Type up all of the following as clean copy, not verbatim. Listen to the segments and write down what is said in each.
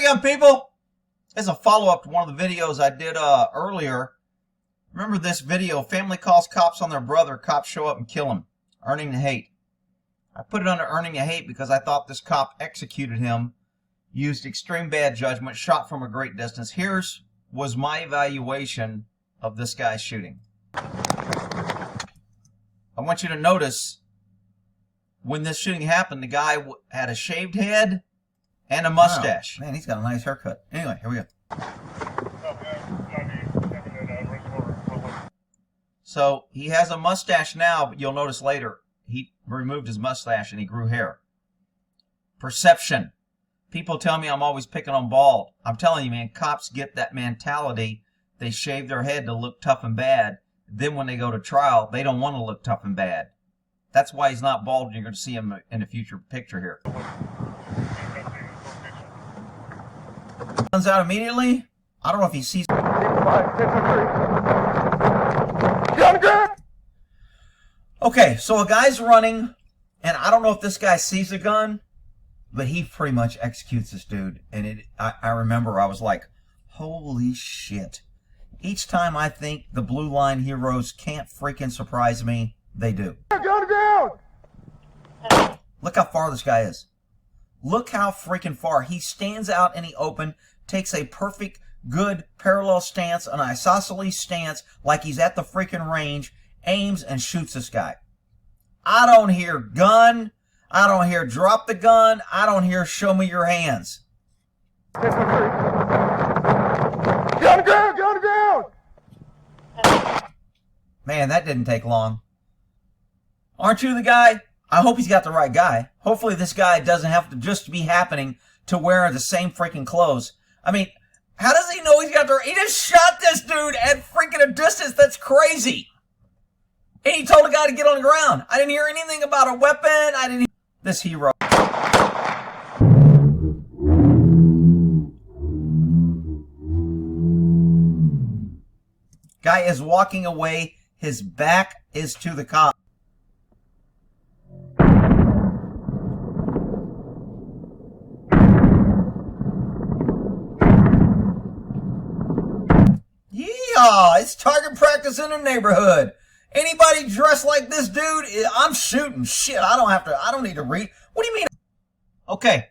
Hi, young people. This is a follow-up to one of the videos I did earlier. Remember this video, family calls cops on their brother, cops show up and kill him, earning the hate. I put it under earning the hate because I thought this cop executed him, used extreme bad judgment, shot from a great distance. Here's was my evaluation of this guy's shooting. I want you to notice when this shooting happened, the guy had a shaved head and a mustache. Wow. Man, he's got a nice haircut. Anyway, here we go. So he has a mustache now, but you'll notice later he removed his mustache and he grew hair. Perception. People tell me I'm always picking on bald. I'm telling you, man, cops get that mentality. They shave their head to look tough and bad. Then when they go to trial, they don't want to look tough and bad. That's why he's not bald, and you're going to see him in a future picture here. Comes out immediately. I don't know if he sees. Okay, so a guy's running, and I don't know if this guy sees a gun, but he pretty much executes this dude. And I remember I was like, holy shit. Each time I think the Blue Line heroes can't freaking surprise me, they do. Gun down! Look how far this guy is. Look how freaking far. He stands out in the open, takes a perfect, good, parallel stance, an isosceles stance, like he's at the freaking range, aims and shoots this guy. I don't hear gun. I don't hear drop the gun. I don't hear show me your hands. Gun down! Gun down! Man, that didn't take long. Aren't you the guy? I hope he's got the right guy. Hopefully this guy doesn't have to just be happening to wear the same freaking clothes. I mean, how does he know he's got the... He just shot this dude at freaking a distance. That's crazy. And he told the guy to get on the ground. I didn't hear anything about a weapon. I didn't... This hero. Guy is walking away. His back is to the cop. Yeehaw! It's target practice in the neighborhood. Anybody dressed like this dude, I'm shooting. Shit, I don't need to read. What do you mean? Okay,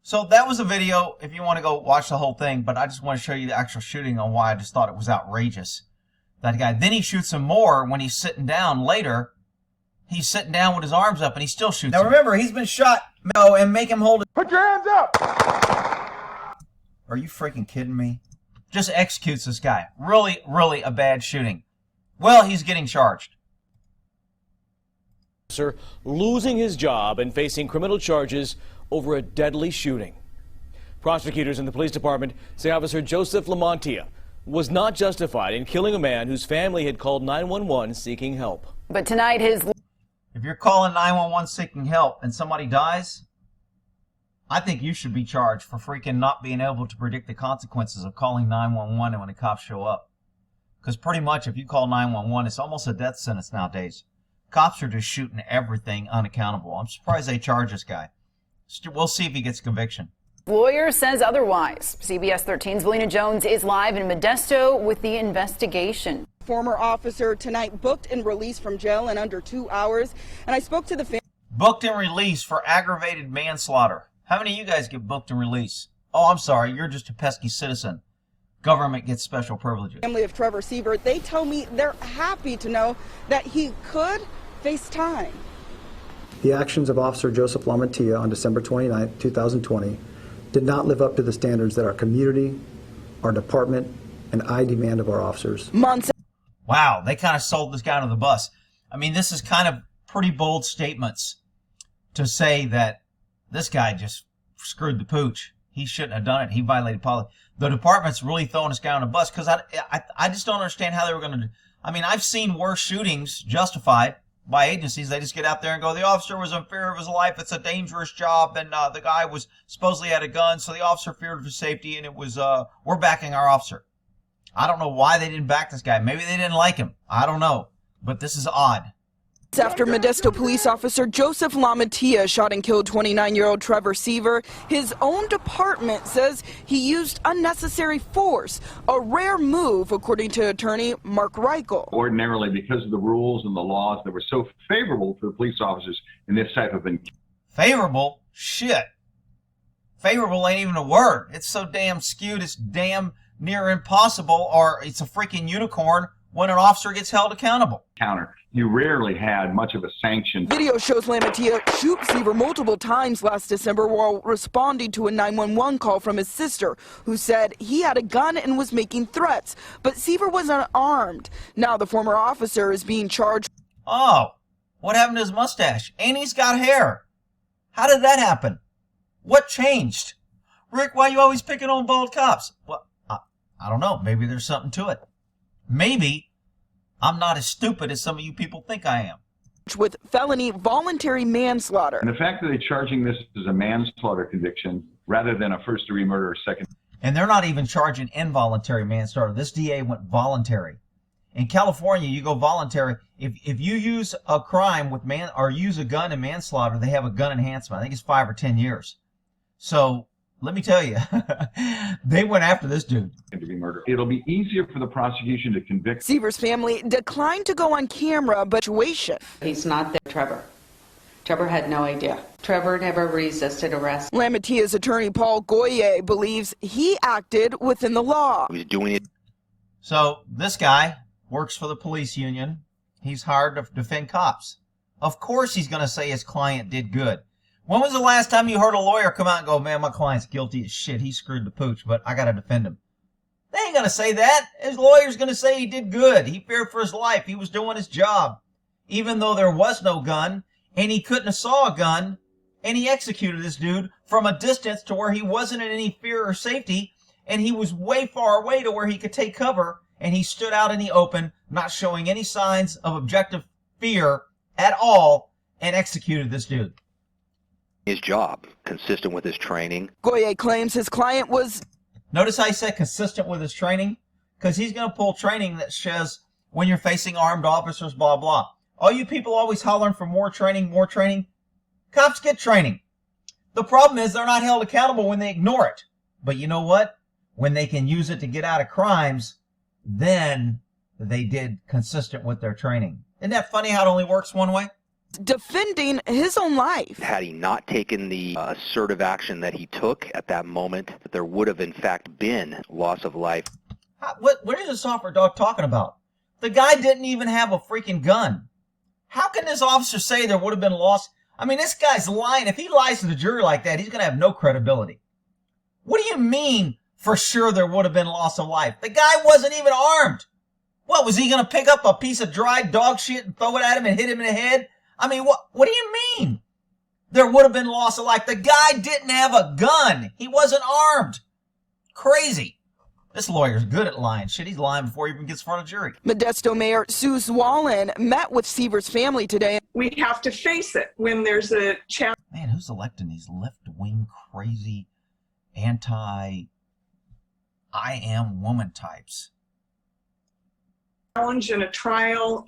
so that was a video if you want to go watch the whole thing, but I just want to show you the actual shooting on why I just thought it was outrageous. That guy. Then he shoots him more when he's sitting down later. He's sitting down with his arms up and he still shoots him. Now remember, he's been shot. No, and make him hold it. Put your hands up! Are you freaking kidding me? Just executes this guy. Really, really a bad shooting. Well, he's getting charged. Sir, losing his job and facing criminal charges over a deadly shooting. Prosecutors in the police department say Officer Joseph Lamantia was not justified in killing a man whose family had called 911 seeking help. But tonight his... If you're calling 911 seeking help and somebody dies, I think you should be charged for freaking not being able to predict the consequences of calling 911 and when the cops show up. Because pretty much if you call 911, it's almost a death sentence nowadays. Cops are just shooting everything unaccountable. I'm surprised they charge this guy. We'll see if he gets conviction. Lawyer says otherwise. CBS 13's Valina Jones is live in Modesto with the investigation. Former officer tonight booked and released from jail in under 2 hours. And I spoke to the family. Booked and released for aggravated manslaughter. How many of you guys get booked and released? Oh, I'm sorry. You're just a pesky citizen. Government gets special privileges. Family of Trevor Seever, they tell me they're happy to know that he could face time. The actions of Officer Joseph Lamantia on December 29, 2020 did not live up to the standards that our community, our department, and I demand of our officers. Wow, they kind of sold this guy under the bus. I mean, this is kind of pretty bold statements to say that this guy just screwed the pooch. He shouldn't have done it. He violated policy. The department's really throwing this guy on the bus because I just don't understand how they were going to. I mean, I've seen worse shootings justified by agencies. They just get out there and go, the officer was in fear of his life. It's a dangerous job. And the guy was supposedly had a gun. So the officer feared for safety. And it was, we're backing our officer. I don't know why they didn't back this guy. Maybe they didn't like him. I don't know. But this is odd. After Modesto police officer Joseph Lamantia shot and killed 29-year-old Trevor Seever, his own department says he used unnecessary force, a rare move, according to attorney Mark Reichel. Ordinarily, because of the rules and the laws that were so favorable for the police officers in this type of encounter. Favorable? Shit. Favorable ain't even a word. It's so damn skewed, it's damn near impossible, or it's a freaking unicorn when an officer gets held accountable. You rarely had much of a sanction. Video shows Lamantia shoot Seever multiple times last December while responding to a 911 call from his sister, who said he had a gun and was making threats. But Seever was unarmed. Now the former officer is being charged. Oh, what happened to his mustache? And he's got hair. How did that happen? What changed? Rick, why are you always picking on bald cops? Well, I don't know. Maybe there's something to it. Maybe I'm not as stupid as some of you people think I am. With felony voluntary manslaughter. And the fact that they're charging this as a manslaughter conviction rather than a first-degree murder or second. And they're not even charging involuntary manslaughter. This DA went voluntary. In California, you go voluntary. If you use a crime with or use a gun in manslaughter, they have a gun enhancement. I think it's 5 or 10 years. So let me tell you, they went after this dude. To be murdered. It'll be easier for the prosecution to convict. Seever's family declined to go on camera, but situation. He's not there, Trevor. Trevor had no idea. Trevor never resisted arrest. Lamantia's attorney, Paul Goye, believes he acted within the law. He was doing it. So this guy works for the police union. He's hired to defend cops. Of course he's going to say his client did good. When was the last time you heard a lawyer come out and go, man, my client's guilty as shit. He screwed the pooch, but I got to defend him. They ain't going to say that. His lawyer's going to say he did good. He feared for his life. He was doing his job. Even though there was no gun, and he couldn't have saw a gun, and he executed this dude from a distance to where he wasn't in any fear or safety, and he was way far away to where he could take cover, and he stood out in the open, not showing any signs of objective fear at all, and executed this dude. His job, consistent with his training. Goye claims his client was... Notice how he said consistent with his training? Because he's going to pull training that says when you're facing armed officers, blah, blah. All you people always hollering for more training, more training. Cops get training. The problem is they're not held accountable when they ignore it. But you know what? When they can use it to get out of crimes, then they did consistent with their training. Isn't that funny how it only works one way? Defending his own life. Had he not taken the assertive action that he took at that moment, there would have in fact been loss of life. What is this software dog talking about? The guy didn't even have a freaking gun. How can this officer say there would have been loss? I mean, this guy's lying. If he lies to the jury like that, he's going to have no credibility. What do you mean for sure there would have been loss of life? The guy wasn't even armed. What, was he going to pick up a piece of dried dog shit and throw it at him and hit him in the head? I mean, what do you mean? There would have been loss of life. The guy didn't have a gun. He wasn't armed. Crazy. This lawyer's good at lying. Shit, he's lying before he even gets in front of a jury. Modesto Mayor Sue Zwollen met with Seever's family today. We have to face it when there's a challenge. Man, who's electing these left-wing, crazy, anti-I am woman types? Challenge in a trial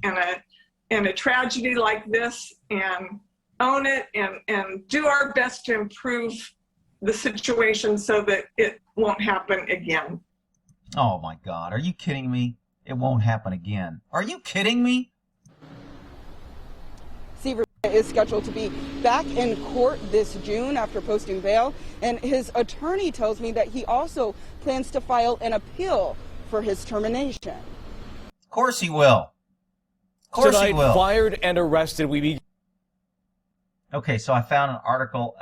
and a tragedy like this, and own it and do our best to improve the situation so that it won't happen again. Oh my God, are you kidding me? It won't happen again. Are you kidding me? Seever is scheduled to be back in court this June after posting bail, and his attorney tells me that he also plans to file an appeal for his termination. Of course he will. Of course he will. Fired and arrested. Okay, so I found an article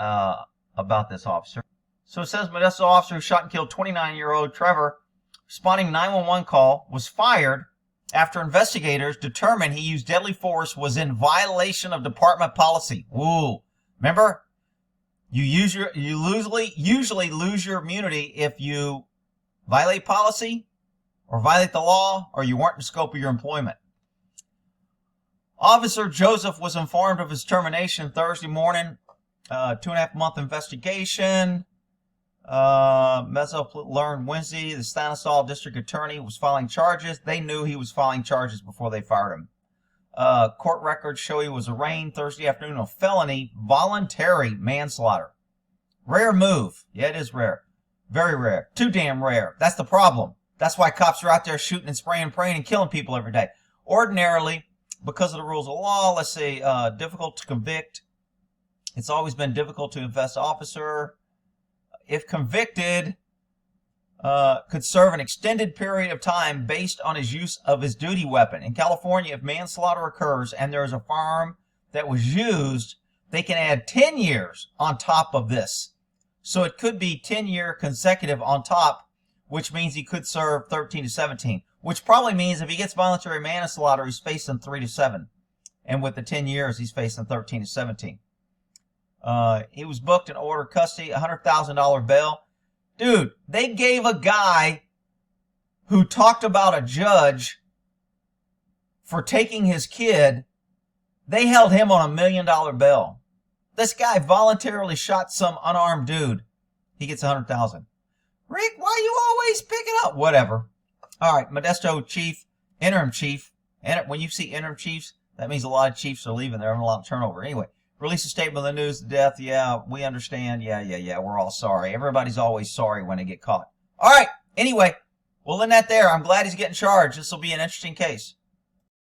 about this officer. So it says Modesto officer who shot and killed 29-year-old Trevor, responding 911 call, was fired after investigators determined he used deadly force was in violation of department policy. Ooh, remember? You usually lose your immunity if you violate policy or violate the law or you weren't in the scope of your employment. Officer Joseph was informed of his termination Thursday morning. 2.5-month investigation. Mezzo learned Wednesday the Stanislaus District Attorney was filing charges. They knew he was filing charges before they fired him. Court records show he was arraigned Thursday afternoon on felony voluntary manslaughter. Rare move. Yeah, it is rare. Very rare. Too damn rare. That's the problem. That's why cops are out there shooting and spraying and praying and killing people every day. Ordinarily, because of the rules of law, let's say difficult to convict. It's always been difficult to invest officer. If convicted, could serve an extended period of time based on his use of his duty weapon. In California, if manslaughter occurs and there is a firearm that was used, they can add 10 years on top of this. So it could be 10-year consecutive on top, which means he could serve 13 to 17, which probably means if he gets voluntary manslaughter, he's facing 3 to 7. And with the 10 years, he's facing 13 to 17. He was booked and ordered custody, $100,000 bail. Dude, they gave a guy who talked about a judge for taking his kid, they held him on $1 million bail. This guy voluntarily shot some unarmed dude. He gets $100,000. Rick, why you always pick it up? Whatever. All right, Modesto chief, interim chief. And when you see interim chiefs, that means a lot of chiefs are leaving. They're having a lot of turnover. Anyway, release a statement on the news of death. Yeah, we understand. Yeah. We're all sorry. Everybody's always sorry when they get caught. All right. Anyway, we'll end that there. I'm glad he's getting charged. This will be an interesting case.